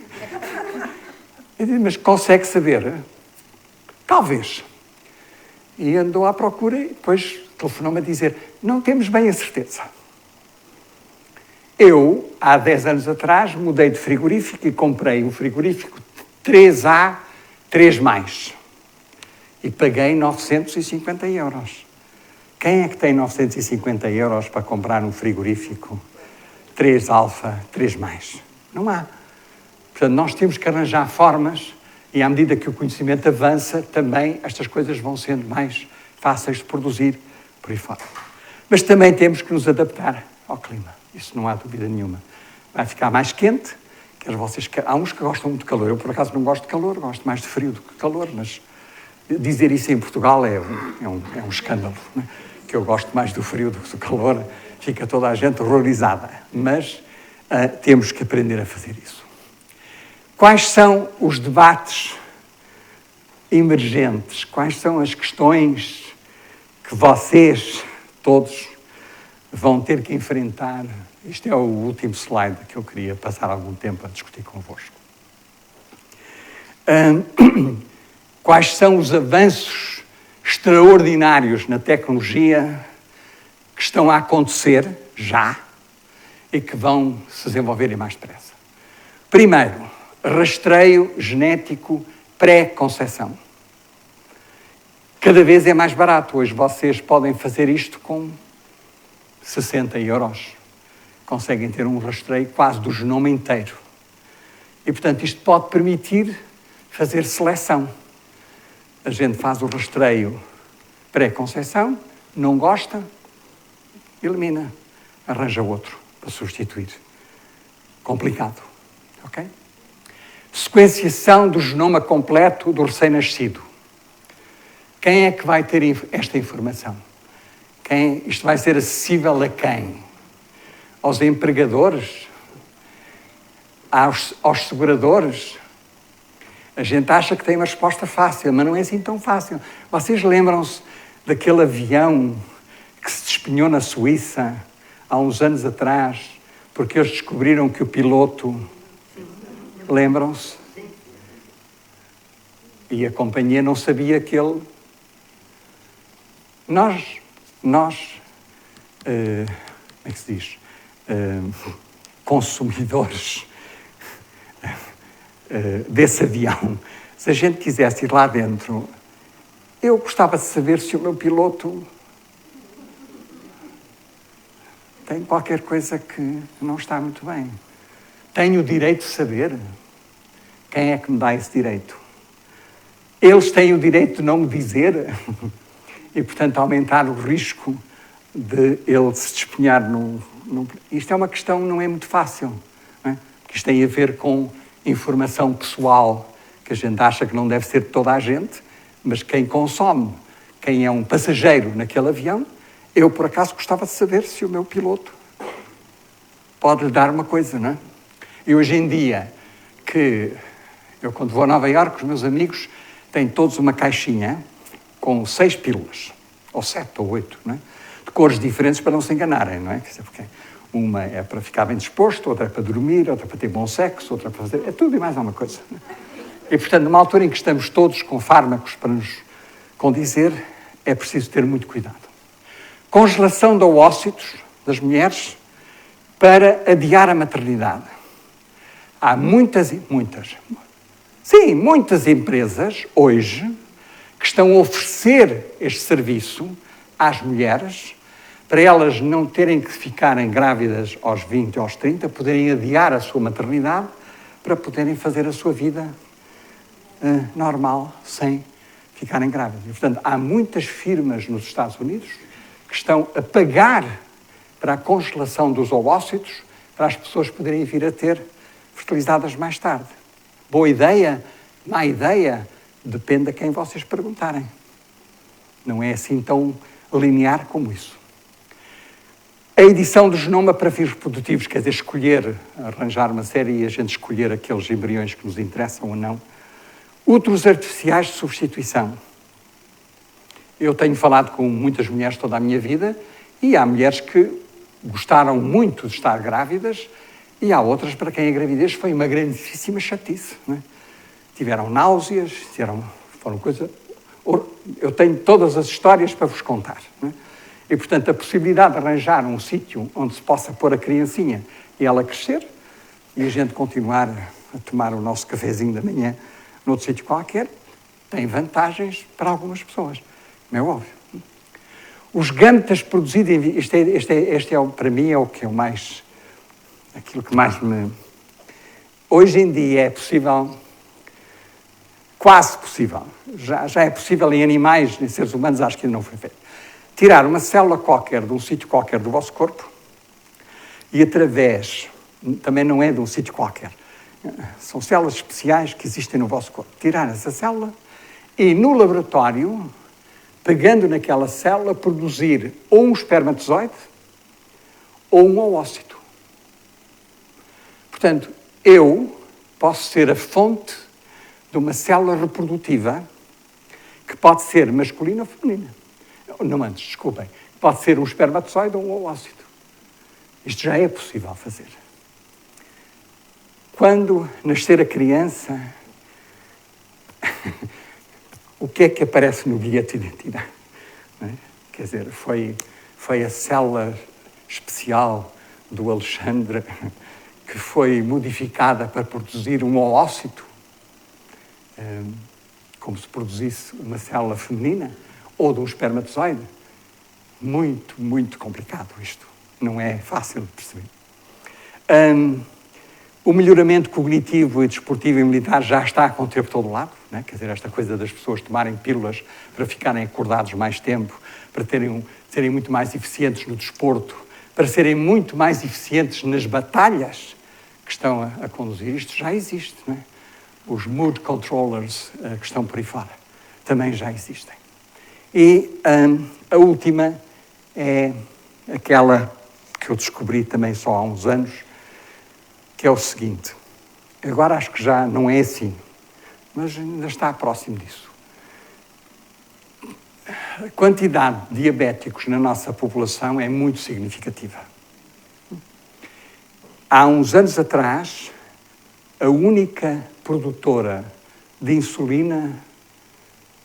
Eu disse, mas consegue saber? Talvez. E andou à procura e depois telefonou-me a dizer, não temos bem a certeza. Eu, há 10 anos atrás, mudei de frigorífico e comprei um frigorífico 3A, 3+. E paguei 950 euros. Quem é que tem 950 euros para comprar um frigorífico 3α, 3+? Não há. Portanto, nós temos que arranjar formas e, à medida que o conhecimento avança, também estas coisas vão sendo mais fáceis de produzir por aí fora. Mas também temos que nos adaptar ao clima. Isso não há dúvida nenhuma. Vai ficar mais quente. Há uns que gostam muito de calor. Eu, por acaso, não gosto de calor. Gosto mais de frio do que calor. Mas dizer isso em Portugal é um escândalo, né? Que eu gosto mais do frio do que do calor. Fica toda a gente horrorizada. Mas temos que aprender a fazer isso. Quais são os debates emergentes? Quais são as questões que vocês, todos, vão ter que enfrentar. Isto é o último slide que eu queria passar algum tempo a discutir convosco. Quais são os avanços extraordinários na tecnologia que estão a acontecer já e que vão se desenvolver mais depressa? Primeiro, rastreio genético pré-conceição. Cada vez é mais barato. Hoje vocês podem fazer isto com 60 euros. Conseguem ter um rastreio quase do genoma inteiro. E, portanto, isto pode permitir fazer seleção. A gente faz o rastreio pré-conceição, não gosta, elimina, arranja outro para substituir. Complicado, ok? Sequenciação do genoma completo do recém-nascido. Quem é que vai ter esta informação? Isto vai ser acessível a quem? Aos empregadores? Aos seguradores? A gente acha que tem uma resposta fácil, mas não é assim tão fácil. Vocês lembram-se daquele avião que se despenhou na Suíça há uns anos atrás, porque eles descobriram que o piloto... Lembram-se? E a companhia não sabia que ele... Nós como é que se diz? Consumidores desse avião, se a gente quisesse ir lá dentro, eu gostava de saber se o meu piloto tem qualquer coisa que não está muito bem. Tenho o direito de saber. Quem é que me dá esse direito? Eles têm o direito de não me dizer e, portanto, aumentar o risco de ele se despenhar Isto é uma questão que não é muito fácil, não é? Porque isto tem a ver com informação pessoal, que a gente acha que não deve ser de toda a gente, mas quem consome, quem é um passageiro naquele avião, eu, por acaso, gostava de saber se o meu piloto pode lhe dar uma coisa, não é? E hoje em dia, que eu, quando vou a Nova Iorque, os meus amigos têm todos uma caixinha com 6 pílulas, ou 7 ou 8, não é? De cores diferentes para não se enganarem, não é? Quer dizer, porque uma é para ficar bem disposto, outra é para dormir, outra é para ter bom sexo, outra é para fazer... É tudo e mais alguma coisa. Não é? E, portanto, numa altura em que estamos todos com fármacos para nos condizer, é preciso ter muito cuidado. Congelação de ovócitos das mulheres para adiar a maternidade. Há muitas empresas hoje que estão a oferecer este serviço às mulheres para elas não terem que ficarem grávidas aos 20 ou aos 30, poderem adiar a sua maternidade para poderem fazer a sua vida normal, sem ficarem grávidas. E, portanto, há muitas firmas nos Estados Unidos que estão a pagar para a congelação dos ovócitos para as pessoas poderem vir a ter fertilizadas mais tarde. Boa ideia? Má ideia? Depende a quem vocês perguntarem. Não é assim tão linear como isso. A edição do genoma para fins reprodutivos, quer dizer, arranjar uma série e a gente escolher aqueles embriões que nos interessam ou não. Úteros artificiais de substituição. Eu tenho falado com muitas mulheres toda a minha vida e há mulheres que gostaram muito de estar grávidas e há outras para quem a gravidez foi uma grandíssima chatice. Não é? Tiveram náuseas, foram coisas... Eu tenho todas as histórias para vos contar. Não é? E, portanto, a possibilidade de arranjar um sítio onde se possa pôr a criancinha e ela crescer e a gente continuar a tomar o nosso cafezinho da manhã noutro sítio qualquer, tem vantagens para algumas pessoas. Não é óbvio. Os gametas produzidos em... Este é, para mim, é o que é o mais... Aquilo que mais me... Hoje em dia é possível... Quase possível. Já é possível em animais, em seres humanos, acho que ainda não foi feito. Tirar uma célula qualquer, de um sítio qualquer do vosso corpo e através... Também não é de um sítio qualquer. São células especiais que existem no vosso corpo. Tirar essa célula e, no laboratório, pegando naquela célula, produzir ou um espermatozoide ou um ovócito. Portanto, eu posso ser a fonte de uma célula reprodutiva que pode ser masculina ou feminina. Não antes, desculpem. Pode ser um espermatozoide ou um ovócito. Isto já é possível fazer. Quando nascer a criança, o que é que aparece no bilhete de identidade? Não é? Quer dizer, foi a célula especial do Alexandre que foi modificada para produzir um oócito, como se produzisse uma célula feminina ou de um espermatozoide. Muito, muito complicado isto. Não é fácil de perceber. O melhoramento cognitivo e desportivo e militar já está a acontecer por todo lado, né? Quer dizer, esta coisa das pessoas tomarem pílulas para ficarem acordados mais tempo, para serem muito mais eficientes no desporto, para serem muito mais eficientes nas batalhas que estão a conduzir. Isto já existe, não é? Os mood controllers que estão por aí fora também já existem. E a última é aquela que eu descobri também só há uns anos, que é o seguinte. Agora acho que já não é assim, mas ainda está próximo disso. A quantidade de diabéticos na nossa população é muito significativa. Há uns anos atrás, a única produtora de insulina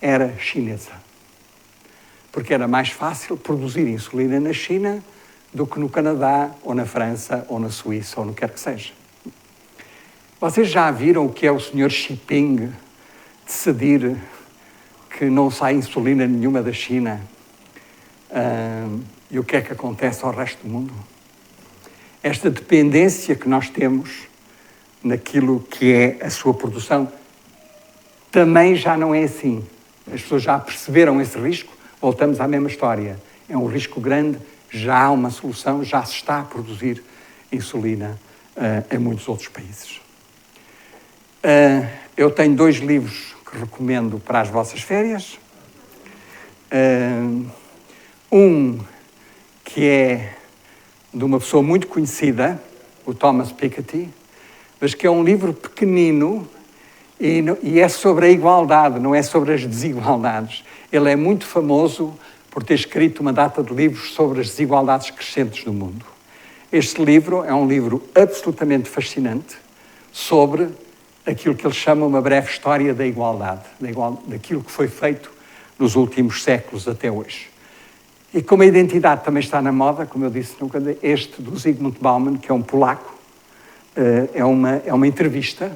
era chinesa. Porque era mais fácil produzir insulina na China do que no Canadá, ou na França, ou na Suíça, ou no que quer que seja. Vocês já viram o que é o Sr. Xi Jinping decidir que não sai insulina nenhuma da China e o que é que acontece ao resto do mundo? Esta dependência que nós temos naquilo que é a sua produção também já não é assim. As pessoas já perceberam esse risco, voltamos à mesma história. É um risco grande, já há uma solução, já se está a produzir insulina em muitos outros países. Eu tenho 2 livros que recomendo para as vossas férias. Um que é de uma pessoa muito conhecida, o Thomas Piketty, mas que é um livro pequenino e é sobre a igualdade, não é sobre as desigualdades. Ele é muito famoso por ter escrito uma data de livros sobre as desigualdades crescentes do mundo. Este livro é um livro absolutamente fascinante sobre aquilo que ele chama uma breve história da igualdade, daquilo que foi feito nos últimos séculos até hoje. E como a identidade também está na moda, como eu disse, este do Zygmunt Bauman, que é um polaco, é uma entrevista,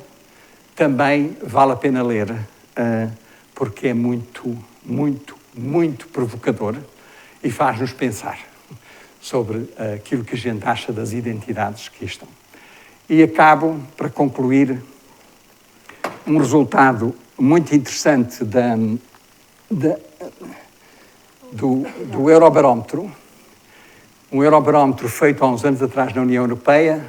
também vale a pena ler, porque é muito, muito, muito provocador e faz-nos pensar sobre aquilo que a gente acha das identidades que estão. E acabo, para concluir, um resultado muito interessante do Eurobarómetro, um Eurobarómetro feito há uns anos atrás na União Europeia.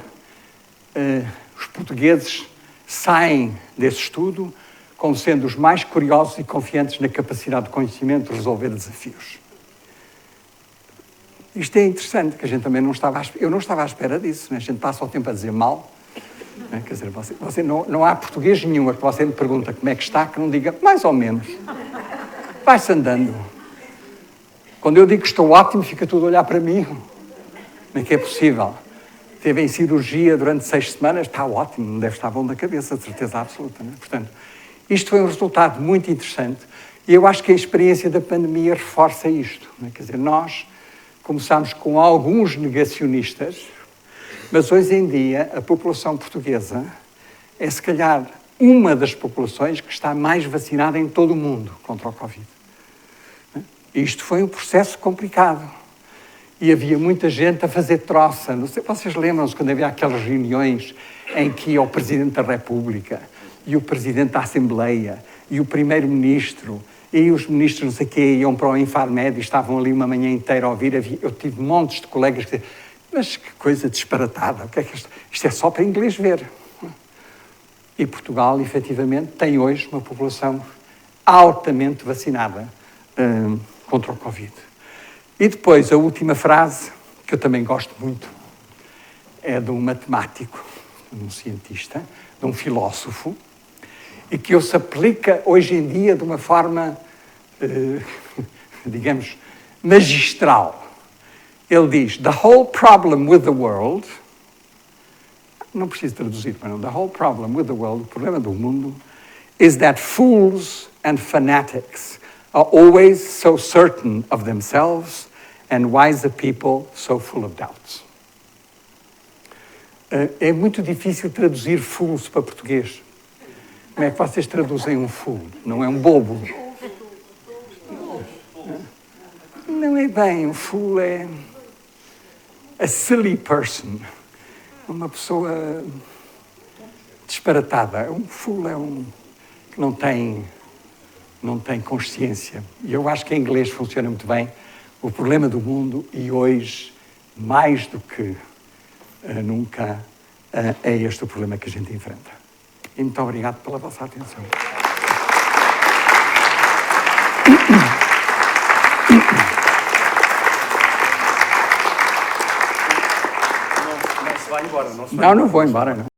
Os portugueses saem desse estudo como sendo os mais curiosos e confiantes na capacidade de conhecimento de resolver desafios. Isto é interessante, que a gente também não estava à espera disso, né? A gente passa o tempo a dizer mal. Quer dizer, você não há português nenhum a que você me pergunta como é que está, que não diga mais ou menos. Vai-se andando. Quando eu digo que estou ótimo, fica tudo a olhar para mim. Como é que é possível? Teve em cirurgia durante 6 semanas, está ótimo, não deve estar bom da cabeça, de certeza absoluta. Não é? Portanto, isto foi um resultado muito interessante e eu acho que a experiência da pandemia reforça isto. Não é? Quer dizer, nós começámos com alguns negacionistas, mas hoje em dia a população portuguesa é se calhar uma das populações que está mais vacinada em todo o mundo contra o Covid. Isto foi um processo complicado. E havia muita gente a fazer troça. Não sei, vocês lembram-se quando havia aquelas reuniões em que ia o Presidente da República e o Presidente da Assembleia e o Primeiro-Ministro e os ministros não sei o quê iam para o Infarmed e estavam ali uma manhã inteira a ouvir. Eu tive montes de colegas que diziam, mas que coisa disparatada, o que é que isto é só para inglês ver. E Portugal, efetivamente, tem hoje uma população altamente vacinada contra o Covid. E depois, a última frase, que eu também gosto muito, é de um matemático, de um cientista, de um filósofo, e que se aplica hoje em dia de uma forma, digamos, magistral. Ele diz, the whole problem with the world, não preciso traduzir, mas não, the whole problem with the world, o problema do mundo, is that fools and fanatics are always so certain of themselves and wiser people so full of doubts. É muito difícil traduzir fools para português. Como é que vocês traduzem um fool? Não é um bobo. Não é bem, um fool é a silly person. Uma pessoa disparatada. Um fool é um que não tem consciência. E eu acho que em inglês funciona muito bem. O problema do mundo, e hoje, mais do que nunca, é este o problema que a gente enfrenta. E muito obrigado pela vossa atenção. Não se vai embora, Não vou embora, não.